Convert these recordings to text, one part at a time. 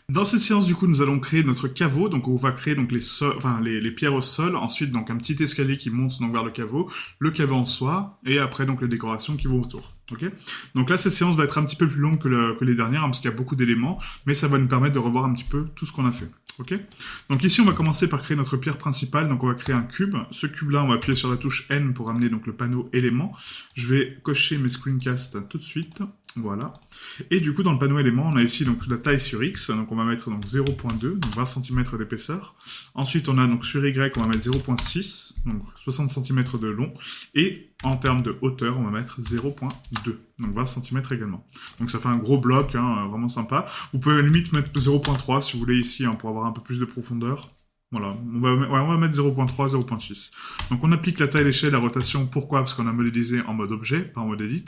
Dans cette séance, du coup, nous allons créer notre caveau. Donc, on va créer donc les pierres au sol. Ensuite, donc un petit escalier qui monte donc vers le caveau en soi, et après donc les décorations qui vont autour. Ok. Donc là, cette séance va être un petit peu plus longue que les dernières, hein, parce qu'il y a beaucoup d'éléments, mais ça va nous permettre de revoir un petit peu tout ce qu'on a fait. Ok. Donc ici, on va commencer par créer notre pierre principale. Donc on va créer un cube. Ce cube-là, on va appuyer sur la touche N pour amener donc le panneau éléments. Je vais cocher mes screencasts tout de suite. Voilà. Et du coup, dans le panneau éléments, on a ici donc la taille sur X, donc on va mettre donc 0.2, donc 20 cm d'épaisseur. Ensuite, on a donc sur Y, on va mettre 0.6, donc 60 cm de long. Et en termes de hauteur, on va mettre 0.2, donc 20 cm également. Donc ça fait un gros bloc, hein, vraiment sympa. Vous pouvez à la limite mettre 0.3 si vous voulez ici, hein, pour avoir un peu plus de profondeur. Voilà, on va mettre 0.3, 0.6. Donc on applique la taille, l'échelle, la rotation. Pourquoi? Parce qu'on a modélisé en mode objet, pas en mode edit.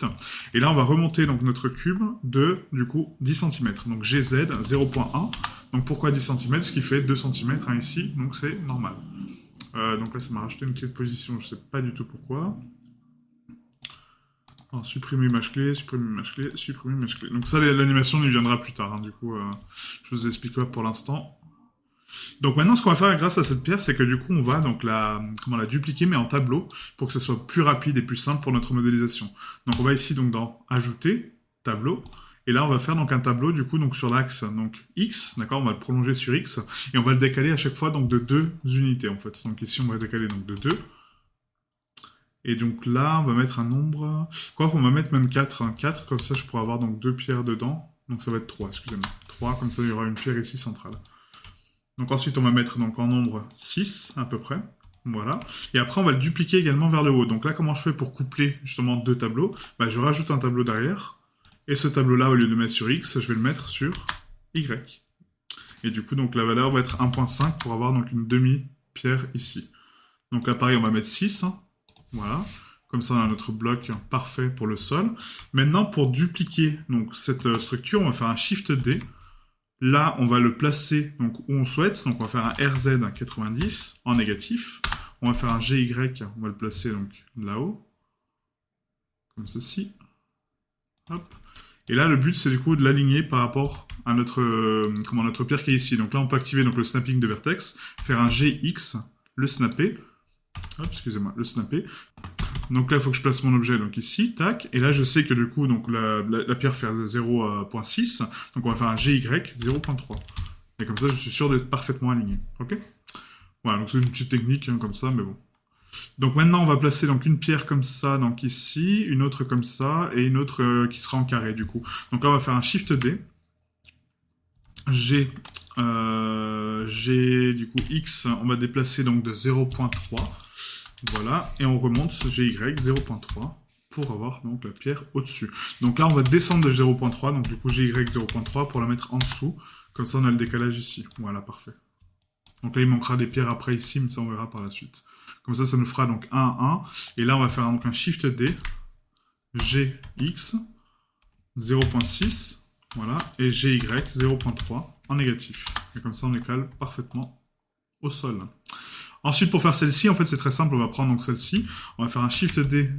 Et là, on va remonter donc notre cube de, du coup, 10 cm. Donc GZ 0.1. Donc pourquoi 10 cm? Ce qui fait 2 cm hein, ici, donc c'est normal. Donc là, ça m'a rajouté une petite position, je sais pas du tout pourquoi. Alors, supprimer image clé, supprimer image clé, supprimer image clé. Donc ça, l'animation y viendra plus tard. Hein, du coup, je vous explique pas pour l'instant. Donc maintenant, ce qu'on va faire grâce à cette pierre, c'est que du coup, on va donc la dupliquer, mais en tableau, pour que ce soit plus rapide et plus simple pour notre modélisation. Donc on va ici donc dans Ajouter, Tableau, et là on va faire donc un tableau du coup donc sur l'axe donc X, d'accord, on va le prolonger sur X, et on va le décaler à chaque fois donc de 2 unités en fait. Donc ici on va décaler donc de 2. Et donc là, on va mettre un nombre... Quoi qu'on va mettre même 4, hein, 4, comme ça je pourrais avoir donc 2 pierres dedans. Donc ça va être 3, excusez-moi. 3, comme ça il y aura une pierre ici centrale. Donc ensuite, on va mettre donc en nombre 6 à peu près. Voilà. Et après, on va le dupliquer également vers le haut. Donc là, comment je fais pour coupler justement deux tableaux? Je rajoute un tableau derrière. Et ce tableau-là, au lieu de le mettre sur X, je vais le mettre sur Y. Et du coup, donc la valeur va être 1.5 pour avoir donc une demi-pierre ici. Donc là, pareil, on va mettre 6. Hein. Voilà. Comme ça, on a notre bloc parfait pour le sol. Maintenant, pour dupliquer donc, cette structure, on va faire un Shift D. Là, on va le placer donc, où on souhaite. Donc, on va faire un RZ 90 en négatif. On va faire un GY, on va le placer donc là-haut. Comme ceci. Hop. Et là, le but, c'est du coup de l'aligner par rapport à notre pierre qui est ici. Donc là, on peut activer donc, le snapping de vertex, faire un GX, le snapper. Hop, excusez-moi, le snapper. Donc là, il faut que je place mon objet donc ici, tac. Et là, je sais que du coup, donc la pierre fait 0.6. Donc on va faire un GY 0.3. Et comme ça, je suis sûr d'être parfaitement aligné. Ok? Voilà, donc c'est une petite technique hein, comme ça, mais bon. Donc maintenant, on va placer donc une pierre comme ça, donc ici, une autre comme ça, et une autre qui sera en carré du coup. Donc là, on va faire un Shift D. G du coup X, on va déplacer donc de 0.3. Voilà, et on remonte ce GY 0.3 pour avoir donc la pierre au-dessus. Donc là, on va descendre de 0.3, donc du coup GY 0.3 pour la mettre en dessous. Comme ça, on a le décalage ici. Voilà, parfait. Donc là, il manquera des pierres après ici, mais ça, on verra par la suite. Comme ça nous fera donc 1, 1. Et là, on va faire donc un Shift D, GX 0.6, voilà, et GY 0.3 en négatif. Et comme ça, on les cale parfaitement au sol. Ensuite, pour faire celle-ci, en fait, c'est très simple. On va prendre donc celle-ci. On va faire un Shift D,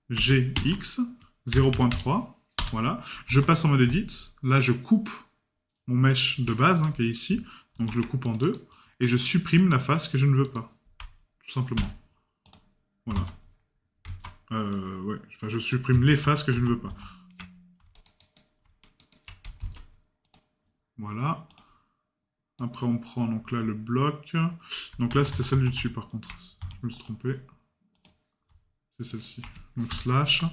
GX 0.3. Voilà. Je passe en mode Edit. Là, je coupe mon mesh de base, hein, qui est ici. Donc, je le coupe en deux. Et je supprime la face que je ne veux pas. Tout simplement. Voilà. Ouais. Enfin, je supprime les faces que je ne veux pas. Voilà. Après, on prend donc là le bloc. Donc là, c'était celle du dessus, par contre. Je me suis trompé. C'est celle-ci. Donc slash.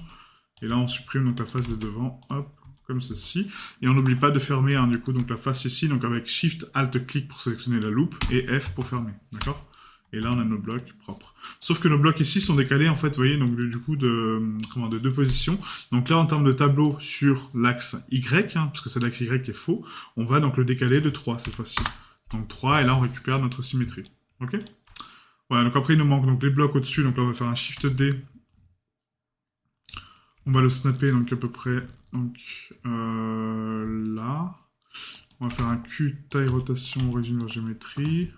Et là, on supprime donc la face de devant. Hop, comme ceci. Et on n'oublie pas de fermer, hein, du coup, donc la face ici. Donc avec Shift, Alt, Clic pour sélectionner la loupe. Et F pour fermer. D'accord? Et là, on a nos blocs propres. Sauf que nos blocs ici sont décalés, en fait, vous voyez, donc du coup, de deux positions. Donc là, en termes de tableau sur l'axe Y, hein, parce que c'est l'axe Y qui est faux, on va donc le décaler de 3 cette fois-ci. Donc 3, et là, on récupère notre symétrie. Ok? Voilà, donc après, il nous manque donc les blocs au-dessus. Donc là, on va faire un Shift D. On va le snapper, donc à peu près donc, là. On va faire un Q, taille, rotation, origine, géométrie.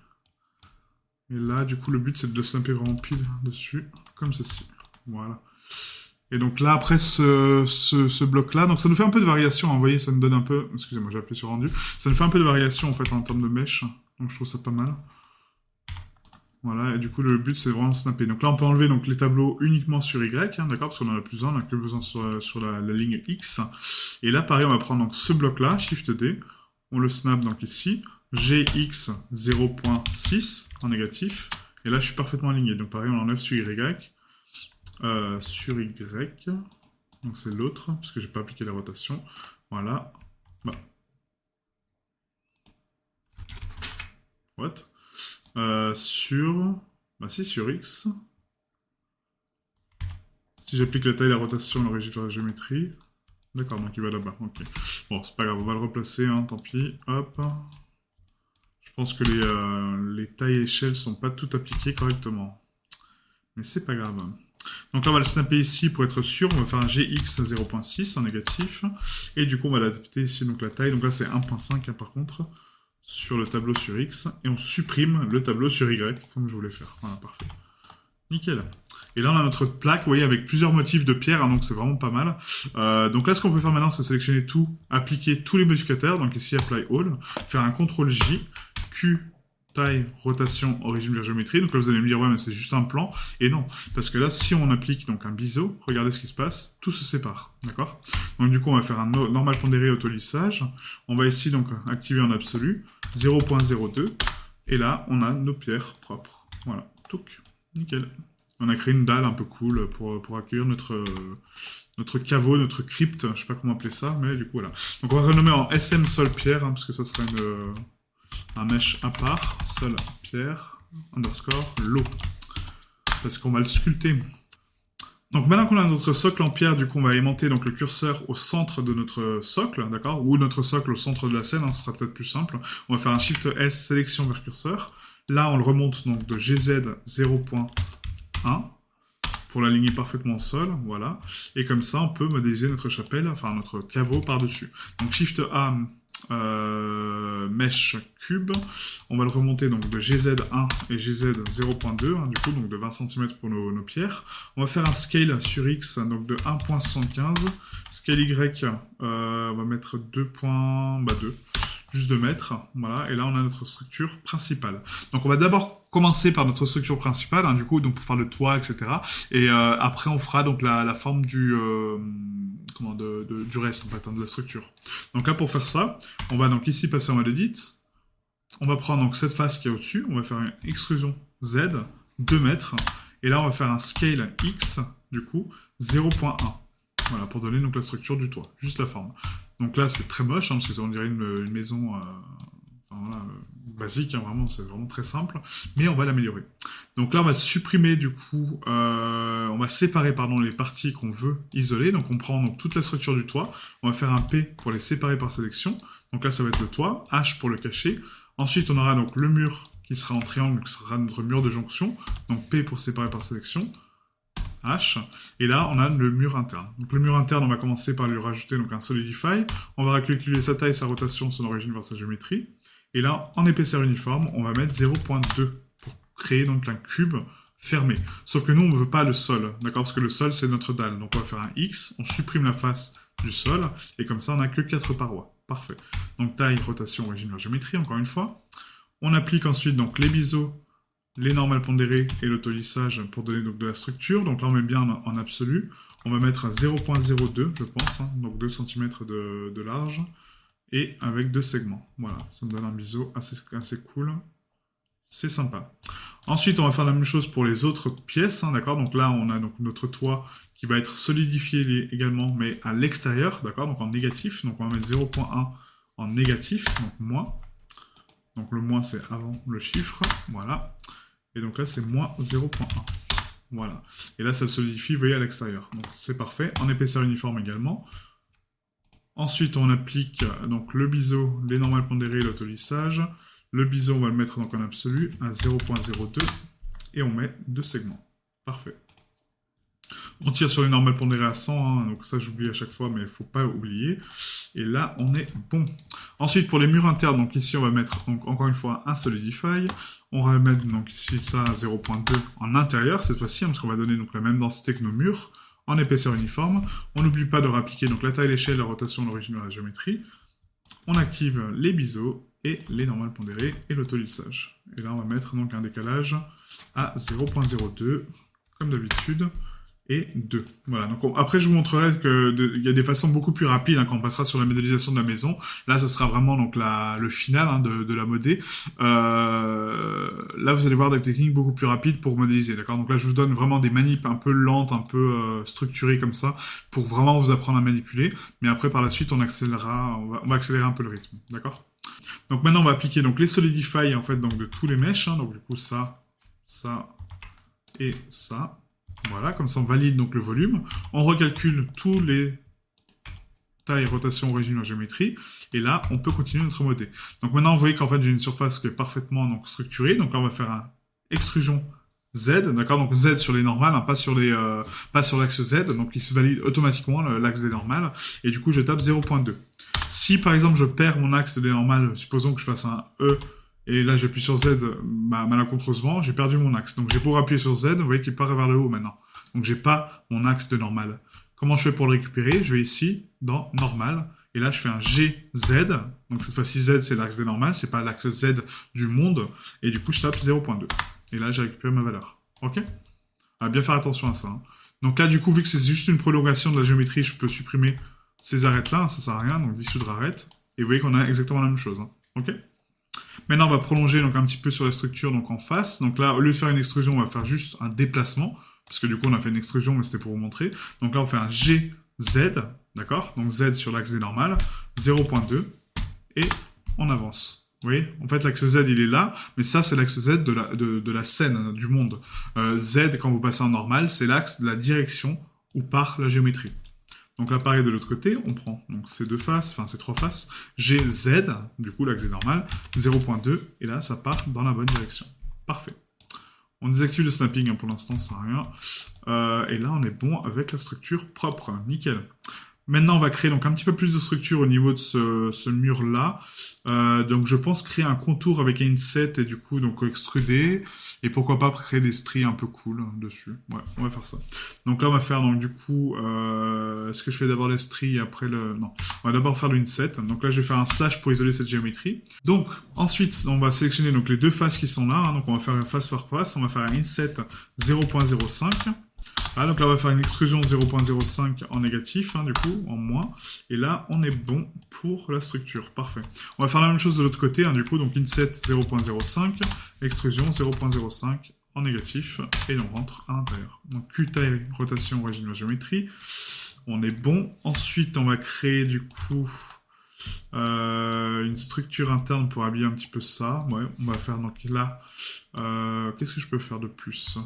Et là, du coup, le but, c'est de le snapper vraiment pile dessus, comme ceci. Voilà. Et donc là, après ce bloc-là, donc ça nous fait un peu de variation, hein, vous voyez, ça nous donne un peu... Excusez-moi, j'ai appuyé sur rendu. Ça nous fait un peu de variation, en fait, en termes de mèche. Donc je trouve ça pas mal. Voilà, et du coup, le but, c'est vraiment de snapper. Donc là, on peut enlever donc, les tableaux uniquement sur Y, hein, d'accord, parce qu'on en a plus un, on n'a que besoin sur la ligne X. Et là, pareil, on va prendre donc, ce bloc-là, Shift D, on le snap donc ici, GX 0.6 en négatif, et là, je suis parfaitement aligné. Donc pareil, on enlève sur Y, donc c'est l'autre, parce que j'ai pas appliqué la rotation. Voilà. Bah. What? Bah si, sur X. Si j'applique la taille, la rotation, l'origine de la géométrie. D'accord, donc il va là-bas, ok. Bon, c'est pas grave, on va le replacer, hein, tant pis. Hop. Je pense que les tailles et échelles sont pas toutes appliquées correctement. Mais c'est pas grave. Donc là, on va le snapper ici pour être sûr. On va faire un GX 0.6 en négatif. Et du coup, on va l'adapter ici, donc la taille. Donc là, c'est 1.5 hein, par contre, sur le tableau sur X. Et on supprime le tableau sur Y, comme je voulais faire. Voilà, parfait. Nickel. Et là, on a notre plaque, vous voyez, avec plusieurs motifs de pierre, hein, donc c'est vraiment pas mal. Donc là, ce qu'on peut faire maintenant, c'est sélectionner tout, appliquer tous les modificateurs. Donc ici, Apply All, faire un CTRL J, Q, taille, rotation, origine vers géométrie. Donc là, vous allez me dire, ouais, mais c'est juste un plan. Et non, parce que là, si on applique donc un biseau, regardez ce qui se passe, tout se sépare, d'accord? Donc du coup, on va faire un normal pondéré auto-lissage. On va ici donc activer en absolu 0.02. Et là, on a nos pierres propres. Voilà, touc, nickel. On a créé une dalle un peu cool pour accueillir notre caveau, notre crypte, je sais pas comment appeler ça, mais du coup voilà. Donc on va renommer en SM Sol Pierre, hein, parce que ça sera un mesh à part, Sol Pierre, underscore, lot. Parce qu'on va le sculpter. Donc maintenant qu'on a notre socle en pierre, du coup on va aimanter donc, le curseur au centre de notre socle, d'accord? Ou notre socle au centre de la scène, hein, ce sera peut-être plus simple. On va faire un Shift S, sélection vers curseur. Là on le remonte donc de GZ 0.1 pour l'aligner parfaitement au sol, voilà. Et comme ça, on peut modéliser notre chapelle, enfin notre caveau par-dessus. Donc Shift A, Mesh Cube, on va le remonter donc de GZ1 et GZ 0.2, hein, du coup, donc de 20 cm pour nos pierres. On va faire un Scale sur X, donc de 1.75. Scale Y, on va mettre 2.2. Juste de mètres, voilà, et là on a notre structure principale. Donc on va d'abord commencer par notre structure principale, hein, du coup, donc pour faire le toit, etc. Et après on fera donc la forme du reste en fait, hein, de la structure. Donc là pour faire ça, on va donc ici passer en mode edit. On va prendre donc cette face qui est au-dessus, on va faire une extrusion Z, 2 mètres, et là on va faire un scale X, du coup, 0.1. Voilà, pour donner donc la structure du toit, juste la forme. Donc là, c'est très moche, hein, parce que ça, on dirait une maison voilà, basique, hein, vraiment, c'est vraiment très simple, mais on va l'améliorer. Donc là, on va supprimer, du coup, on va séparer, pardon, les parties qu'on veut isoler. Donc on prend donc, toute la structure du toit, on va faire un P pour les séparer par sélection. Donc là, ça va être le toit, H pour le cacher. Ensuite, on aura donc le mur qui sera en triangle, qui sera notre mur de jonction. Donc P pour séparer par sélection. H, et là on a le mur interne. Donc le mur interne, on va commencer par lui rajouter donc un Solidify, on va calculer sa taille, sa rotation, son origine vers sa géométrie, et là en épaisseur uniforme, on va mettre 0.2 pour créer donc un cube fermé. Sauf que nous on ne veut pas le sol, d'accord, parce que le sol c'est notre dalle, donc on va faire un X, on supprime la face du sol, et comme ça on n'a que 4 parois. Parfait. Donc taille, rotation, origine vers géométrie, encore une fois. On applique ensuite donc les biseaux, les normales pondérées et l'autolissage pour donner donc de la structure. Donc là, on met bien en absolu. On va mettre 0.02, je pense, hein, donc 2 cm de large, et avec 2 segments. Voilà, ça me donne un biseau assez cool. C'est sympa. Ensuite, on va faire la même chose pour les autres pièces, hein, d'accord? Donc là, on a donc notre toit qui va être solidifié également, mais à l'extérieur, d'accord? Donc en négatif. Donc on va mettre 0.1 en négatif, donc moins. Donc le moins, c'est avant le chiffre, voilà. Et donc là, c'est moins 0.1. Voilà. Et là, ça se solidifie, vous voyez, à l'extérieur. Donc c'est parfait. En épaisseur uniforme également. Ensuite, on applique donc le biseau, les normales pondérées et l'autolissage. Le biseau, on va le mettre donc en absolu à 0.02. Et on met 2 segments. Parfait. On tire sur les normales pondérées à 100, hein, donc ça j'oublie à chaque fois, mais il ne faut pas oublier. Et là, on est bon. Ensuite, pour les murs internes, donc ici on va mettre donc, encore une fois un Solidify. On va mettre donc ici ça à 0.2 en intérieur cette fois-ci, hein, parce qu'on va donner donc la même densité que nos murs. en épaisseur uniforme. On n'oublie pas de réappliquer donc la taille, l'échelle, la rotation, l'origine de la géométrie. On active les biseaux et les normales pondérées et l'autolissage. Et là, on va mettre donc un décalage à 0.02, comme d'habitude, et 2. Voilà, donc après je vous montrerai qu'il y a des façons beaucoup plus rapides quand on passera sur la modélisation de la maison. Là, ce sera vraiment donc le final de la modé. Là, vous allez voir des techniques beaucoup plus rapides pour modéliser, d'accord? Donc là, je vous donne vraiment des manips un peu lentes, un peu structurées comme ça, pour vraiment vous apprendre à manipuler. Mais après, par la suite, on va accélérer un peu le rythme, d'accord? Donc maintenant, on va appliquer donc les solidify en fait donc de tous les meshs. Donc du coup, ça et ça. Voilà, comme ça on valide donc le volume. On recalcule tous les tailles, rotation, origine, géométrie. Et là, on peut continuer notre modé. Donc maintenant, vous voyez qu'en fait, j'ai une surface qui est parfaitement donc, structurée. Donc là, on va faire un extrusion Z, d'accord? Donc Z sur les normales, hein, pas sur l'axe Z. Donc il se valide automatiquement l'axe des normales. Et du coup, je tape 0.2. Si par exemple, je perds mon axe des normales, supposons que je fasse un E, et là, j'appuie sur Z malencontreusement, j'ai perdu mon axe. Donc, j'ai beau appuyer sur Z, vous voyez qu'il part vers le haut maintenant. Donc, j'ai pas mon axe de normal. Comment je fais pour le récupérer? Je vais ici, dans normal, et là, je fais un GZ. Donc, cette fois-ci, Z, c'est l'axe des normales, c'est pas l'axe Z du monde. Et du coup, je tape 0.2. Et là, j'ai récupéré ma valeur. OK? On va bien faire attention à ça. Hein. Donc là, du coup, vu que c'est juste une prolongation de la géométrie, je peux supprimer ces arêtes-là, hein, ça sert à rien, donc dissoudre arête. Et vous voyez qu'on a exactement la même chose. Hein. OK? Maintenant, on va prolonger donc un petit peu sur la structure donc en face. Donc là, au lieu de faire une extrusion, on va faire juste un déplacement. Parce que du coup, on a fait une extrusion, mais c'était pour vous montrer. Donc là, on fait un GZ, d'accord? Donc Z sur l'axe des normales, 0.2, et on avance. Vous voyez? En fait, l'axe Z, il est là, mais ça, c'est l'axe Z de la scène, du monde. Z, quand vous passez en normal, c'est l'axe de la direction où part la géométrie. Donc là, pareil de l'autre côté, on prend donc ces deux faces, enfin ces trois faces, GZ, du coup l'axe est normal, 0.2, et là ça part dans la bonne direction. Parfait. On désactive le snapping hein, pour l'instant, ça sert à rien. Et là on est bon avec la structure propre, nickel. Maintenant, on va créer donc un petit peu plus de structure au niveau de ce mur-là. Donc, je pense créer un contour avec un inset et du coup, donc extruder. Et pourquoi pas créer des stries un peu cool dessus. Ouais, on va faire ça. Donc là, on va faire donc du coup, est-ce que je fais d'abord les stries et après le... Non, on va d'abord faire le inset. Donc là, je vais faire un slash pour isoler cette géométrie. Donc, ensuite, on va sélectionner donc les deux faces qui sont là. Hein. Donc, on va faire une face par face. On va faire un inset 0.05. Ah, donc là, on va faire une extrusion 0.05 en négatif, hein, du coup, en moins. Et là, on est bon pour la structure. Parfait. On va faire la même chose de l'autre côté, hein, du coup, donc inset 0.05, extrusion 0.05 en négatif, et on rentre à l'intérieur. Donc Q taille, rotation, origine de géométrie. On est bon. Ensuite, on va créer, du coup, une structure interne pour habiller un petit peu ça. Ouais, on va faire donc là... qu'est-ce que je peux faire de plus ?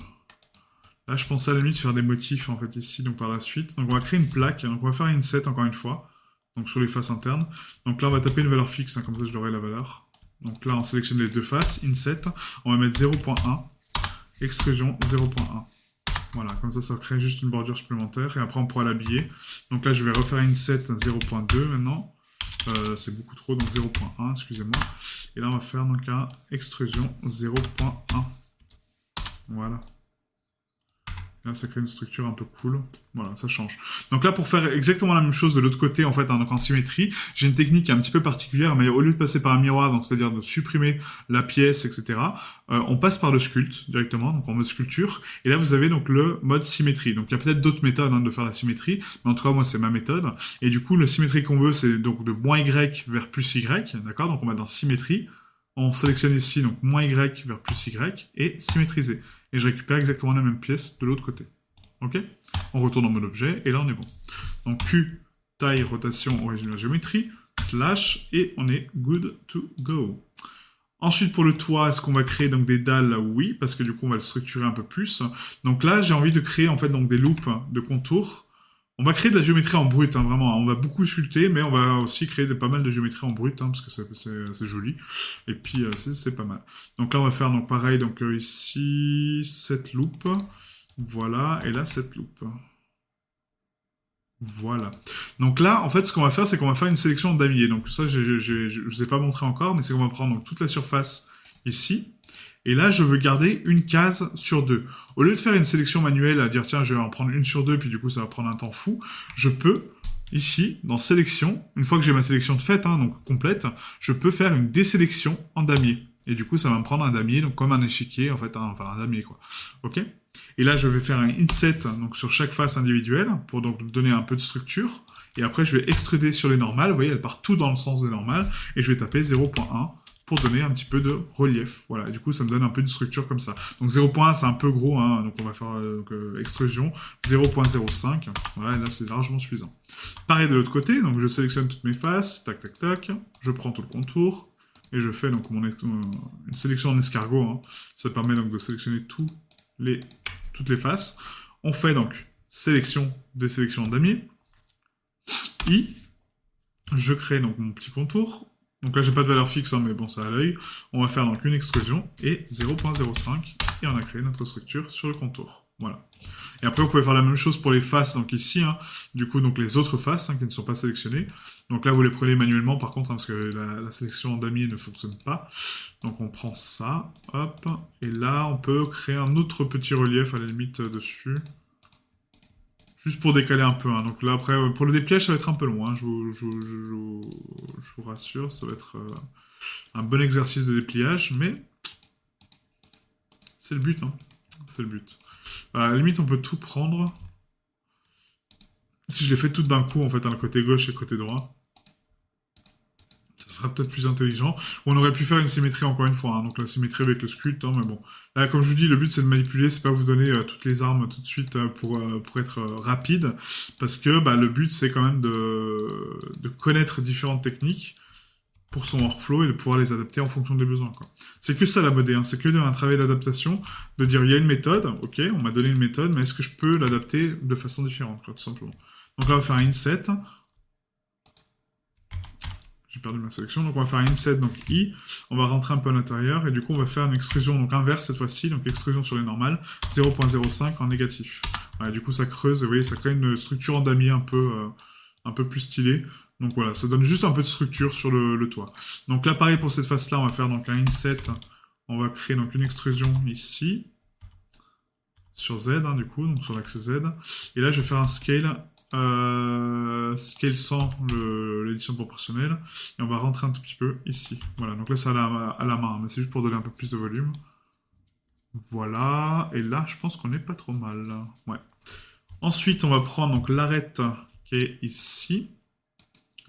Là, je pensais à la limite faire des motifs, en fait, ici, donc par la suite. Donc, on va créer une plaque. Donc, on va faire un inset, encore une fois. Donc, sur les faces internes. Donc, là, on va taper une valeur fixe, hein, comme ça, je l'aurai la valeur. Donc, là, on sélectionne les deux faces. Inset. On va mettre 0.1. Extrusion 0.1. Voilà, comme ça, ça crée juste une bordure supplémentaire. Et après, on pourra l'habiller. Donc, là, je vais refaire inset 0.2 maintenant. C'est beaucoup trop, donc 0.1, excusez-moi. Et là, on va faire donc un extrusion 0.1. Voilà. Là, ça crée une structure un peu cool. Voilà, ça change. Donc là, pour faire exactement la même chose de l'autre côté, en fait, hein, donc en symétrie, j'ai une technique un petit peu particulière, mais au lieu de passer par un miroir, donc c'est-à-dire de supprimer la pièce, etc., on passe par le sculpt directement, donc en mode sculpture. Et là, vous avez donc le mode symétrie. Donc il y a peut-être d'autres méthodes hein, de faire la symétrie, mais en tout cas, moi, c'est ma méthode. Et du coup, la symétrie qu'on veut, c'est donc de moins Y vers plus Y, d'accord? Donc on va dans symétrie. On sélectionne ici donc moins Y vers plus Y et symétriser. Et je récupère exactement la même pièce de l'autre côté. Ok? On retourne en mode objet, et là on est bon. Donc Q, taille, rotation, origine de la géométrie, slash, et on est good to go. Ensuite, pour le toit, est-ce qu'on va créer donc des dalles? Oui, parce que du coup on va le structurer un peu plus. Donc là, j'ai envie de créer en fait donc des loops de contours. On va créer de la géométrie en brut, hein, vraiment. On va beaucoup sculpter, mais on va aussi créer pas mal de géométrie en brut, hein, parce que c'est joli. Et puis, c'est pas mal. Donc là, on va faire donc pareil. Donc ici, cette loupe. Voilà. Et là, cette loupe. Voilà. Donc là, en fait, ce qu'on va faire, c'est qu'on va faire une sélection damier. Donc ça, je ne vous ai pas montré encore, mais c'est qu'on va prendre donc, toute la surface ici. Et là, je veux garder une case sur 2. Au lieu de faire une sélection manuelle, à dire tiens, je vais en prendre une sur 2, puis du coup, ça va prendre un temps fou, je peux, ici, dans sélection, une fois que j'ai ma sélection de fait, hein, donc complète, je peux faire une désélection en damier. Et du coup, ça va me prendre un damier, donc comme un échiquier, en fait, hein, enfin un damier, quoi. Ok? Et là, je vais faire un inset donc sur chaque face individuelle pour donc donner un peu de structure. Et après, je vais extruder sur les normales. Vous voyez, elles partent tout dans le sens des normales. Et je vais taper 0.1 pour donner un petit peu de relief. Voilà, et du coup, ça me donne un peu de structure comme ça. Donc 0.1, c'est un peu gros, hein, donc on va faire extrusion. 0.05, voilà, et là, c'est largement suffisant. Pareil de l'autre côté, donc je sélectionne toutes mes faces, tac, tac, tac. Je prends tout le contour. Et je fais donc une sélection en escargot. Hein. Ça permet donc de sélectionner toutes les faces. On fait donc sélection, désélection en damier. I. Je crée donc mon petit contour. Donc là, j'ai pas de valeur fixe, hein, mais bon, ça à l'œil. On va faire donc une extrusion et 0.05. Et on a créé notre structure sur le contour. Voilà. Et après, vous pouvez faire la même chose pour les faces, donc ici, hein, du coup, donc les autres faces qui ne sont pas sélectionnées. Donc là, vous les prenez manuellement, par contre, hein, parce que la sélection en damier ne fonctionne pas. Donc on prend ça, hop, et là, on peut créer un autre petit relief, à la limite, dessus. Juste pour décaler un peu. Hein. Donc là, après, pour le dépliage, ça va être un peu long, hein, je vous rassure, ça va être un bon exercice de dépliage, mais c'est le but, hein. C'est le but. À la limite, on peut tout prendre. Si je les fais toutes d'un coup, en fait, hein, le côté gauche et le côté droit, ça sera peut-être plus intelligent. Ou on aurait pu faire une symétrie encore une fois. Hein, donc la symétrie avec le sculpte, hein, mais bon. Là, comme je vous dis, le but c'est de manipuler, c'est pas vous donner toutes les armes tout de suite pour être rapide. Parce que le but c'est quand même de connaître différentes techniques pour son workflow et de pouvoir les adapter en fonction des besoins. C'est que ça la modé, hein. C'est que un travail d'adaptation, de dire il y a une méthode, ok, on m'a donné une méthode, mais est-ce que je peux l'adapter de façon différente, quoi, tout simplement. Donc là on va faire un inset. J'ai perdu ma sélection, donc on va faire un inset, donc I, on va rentrer un peu à l'intérieur, et du coup on va faire une extrusion donc inverse cette fois-ci, donc extrusion sur les normales, 0.05 en négatif. Voilà, du coup ça creuse, et vous voyez, ça crée une structure en damier un peu plus stylée. Donc voilà, ça donne juste un peu de structure sur le toit. Donc là, pareil pour cette face-là, on va faire donc un inset. On va créer donc une extrusion ici, sur Z, hein, du coup, donc sur l'axe Z. Et là, je vais faire un scale, scale 100, l'édition proportionnelle. Et on va rentrer un tout petit peu ici. Voilà, donc là, c'est à la main, mais c'est juste pour donner un peu plus de volume. Voilà, et là, je pense qu'on est pas trop mal. Ouais. Ensuite, on va prendre donc l'arête qui est ici.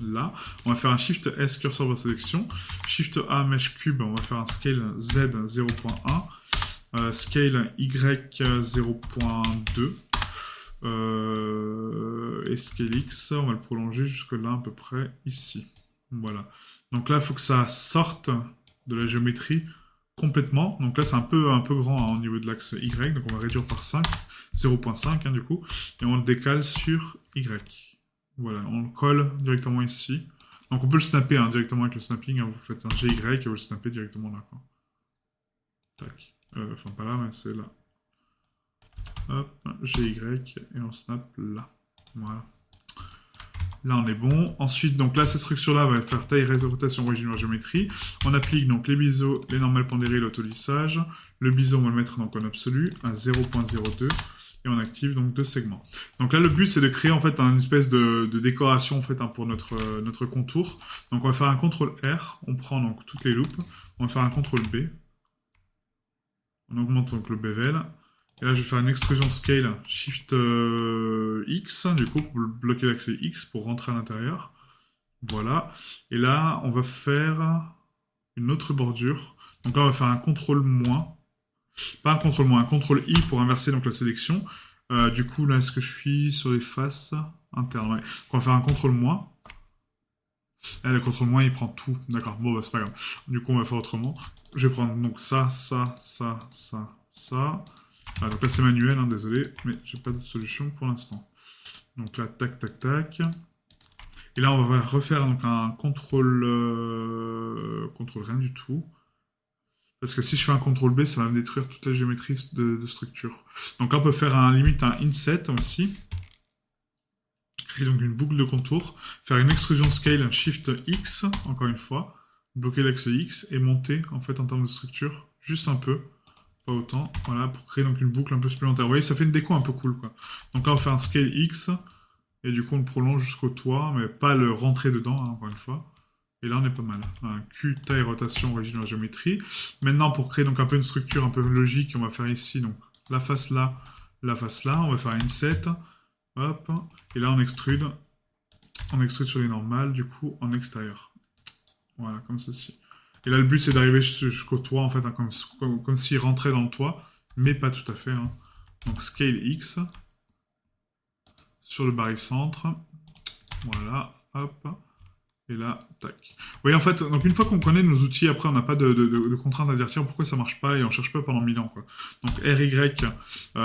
Là, on va faire un Shift S curseur vers sélection, Shift A mesh cube, on va faire un scale Z 0.1, scale Y 0.2, et scale X, on va le prolonger jusque là à peu près ici. Voilà. Donc là, il faut que ça sorte de la géométrie complètement. Donc là, c'est un peu grand hein, au niveau de l'axe Y, donc on va réduire par 5, 0.5 hein, du coup, et on le décale sur Y. Voilà, on le colle directement ici. Donc on peut le snapper hein, directement avec le snapping. Hein, vous faites un GY et vous le snappez directement là. Quoi. Tac. Enfin pas là, mais c'est là. Hop, GY et on snap là. Voilà. Là on est bon. Ensuite, donc là cette structure-là va faire taille, rotation, origine, géométrie. On applique donc les biseaux, les normales pondérées, l'autolissage. Le biseau on va le mettre donc en absolu à 0.02. Et on active donc 2 segments. Donc là, le but, c'est de créer en fait une espèce de décoration en fait hein, pour notre contour. Donc on va faire un CTRL R, on prend donc toutes les loupes, on va faire un CTRL B, on augmente donc le bevel. Et là, je vais faire une extrusion scale Shift X, du coup, pour bloquer l'accès X pour rentrer à l'intérieur. Voilà. Et là, on va faire une autre bordure. Donc là, on va faire un CTRL moins. Pas un CTRL moins, un CTRL I pour inverser donc la sélection. Du coup, là, est-ce que je suis sur les faces internes? Ouais. Donc, on va faire un CTRL moins. Là, le CTRL moins, il prend tout. D'accord, bon, c'est pas grave. Du coup, on va faire autrement. Je vais prendre donc ça. Ah, donc là, c'est manuel, hein, désolé, mais j'ai pas d'autre solution pour l'instant. Donc là, tac, tac, tac. Et là, on va refaire donc un CTRL rien du tout. Parce que si je fais un CTRL B, ça va me détruire toute la géométrie de structure. Donc là, on peut faire limite un inset aussi. Créer donc une boucle de contour. Faire une extrusion scale Shift X, encore une fois. Bloquer l'axe X et monter en fait en termes de structure juste un peu. pas autant. Voilà, pour créer donc une boucle un peu supplémentaire. Vous voyez, ça fait une déco un peu cool, quoi. Donc là, on fait un scale X, et du coup, on le prolonge jusqu'au toit, mais pas le rentrer dedans, hein, encore une fois. Et là, on est pas mal. Un Q, taille, rotation, origine de la géométrie. Maintenant, pour créer donc un peu une structure un peu logique, on va faire ici donc la face là. On va faire un inset. Hop. Et là, on extrude. On extrude sur les normales, du coup, en extérieur. Voilà, comme ceci. Et là, le but, c'est d'arriver jusqu'au toit, en fait, hein, comme s'il rentrait dans le toit, mais pas tout à fait. Hein. Donc, scale X. Sur le barycentre. Voilà. Hop. Et là, tac. Vous voyez, en fait, donc une fois qu'on connaît nos outils, après, on n'a pas de contraintes à dire, tiens, pourquoi ça marche pas, et on cherche pas pendant 1000 ans, quoi. Donc, RY,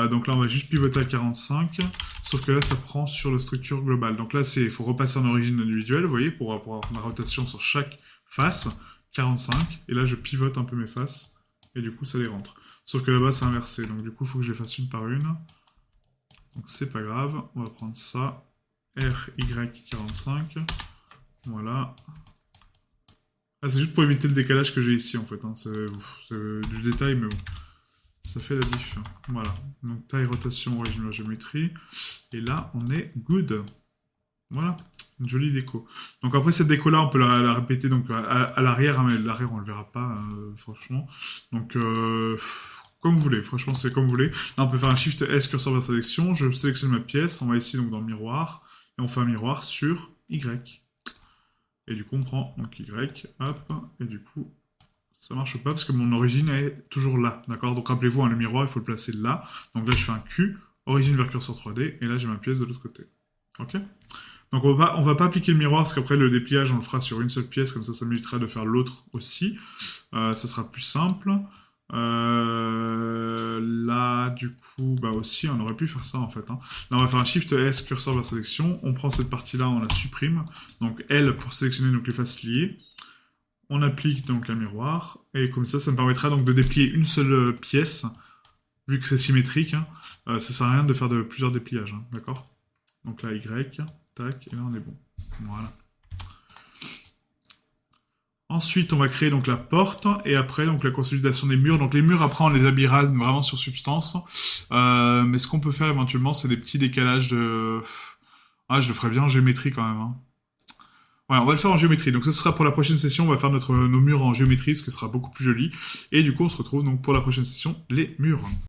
donc là, on va juste pivoter à 45, sauf que là, ça prend sur la structure globale. Donc là, il faut repasser en origine individuelle, vous voyez, pour avoir ma rotation sur chaque face, 45, et là, je pivote un peu mes faces, et du coup, ça les rentre. Sauf que là-bas, c'est inversé, donc du coup, il faut que je les fasse une par une. Donc, c'est pas grave, on va prendre ça, RY 45, voilà. Ah, c'est juste pour éviter le décalage que j'ai ici, en fait. Hein. C'est du détail, mais bon. Ça fait la diff. Voilà. Donc, taille, rotation, origine de la géométrie. Et là, on est good. Voilà. Une jolie déco. Donc, après, cette déco-là, on peut la répéter donc, à l'arrière. Hein, mais l'arrière, on le verra pas, franchement. Donc, comme vous voulez. Franchement, c'est comme vous voulez. Là, on peut faire un Shift S, curseur vers sélection. Je sélectionne ma pièce. On va ici, donc, dans le miroir. Et on fait un miroir sur Y. Et du coup, on prend donc Y, hop, et du coup, ça marche pas parce que mon origine est toujours là, d'accord? Donc rappelez-vous, hein, le miroir, il faut le placer là. Donc là, je fais un Q, origine vers curseur 3D, et là, j'ai ma pièce de l'autre côté. Ok? Donc on va pas appliquer le miroir parce qu'après, le dépliage, on le fera sur une seule pièce, comme ça m'évitera de faire l'autre aussi. Ça sera plus simple. Là, du coup, bah aussi, on aurait pu faire ça en fait. Hein. Là, on va faire un Shift S, curseur vers sélection. On prend cette partie-là, on la supprime. Donc L pour sélectionner donc, les faces liées. On applique donc un miroir. Et comme ça me permettra donc de déplier une seule pièce. Vu que c'est symétrique, hein, ça sert à rien de faire de plusieurs dépliages. Hein, d'accord? Donc là, Y, tac, et là on est bon. Voilà. Ensuite, on va créer donc la porte et après donc la consolidation des murs. Donc les murs, après, on les habillera vraiment sur substance. Mais ce qu'on peut faire éventuellement, c'est des petits décalages de... Ah, je le ferais bien en géométrie quand même. Hein. Ouais, on va le faire en géométrie. Donc ce sera pour la prochaine session. On va faire nos murs en géométrie, ce qui sera beaucoup plus joli. Et du coup, on se retrouve donc pour la prochaine session, les murs.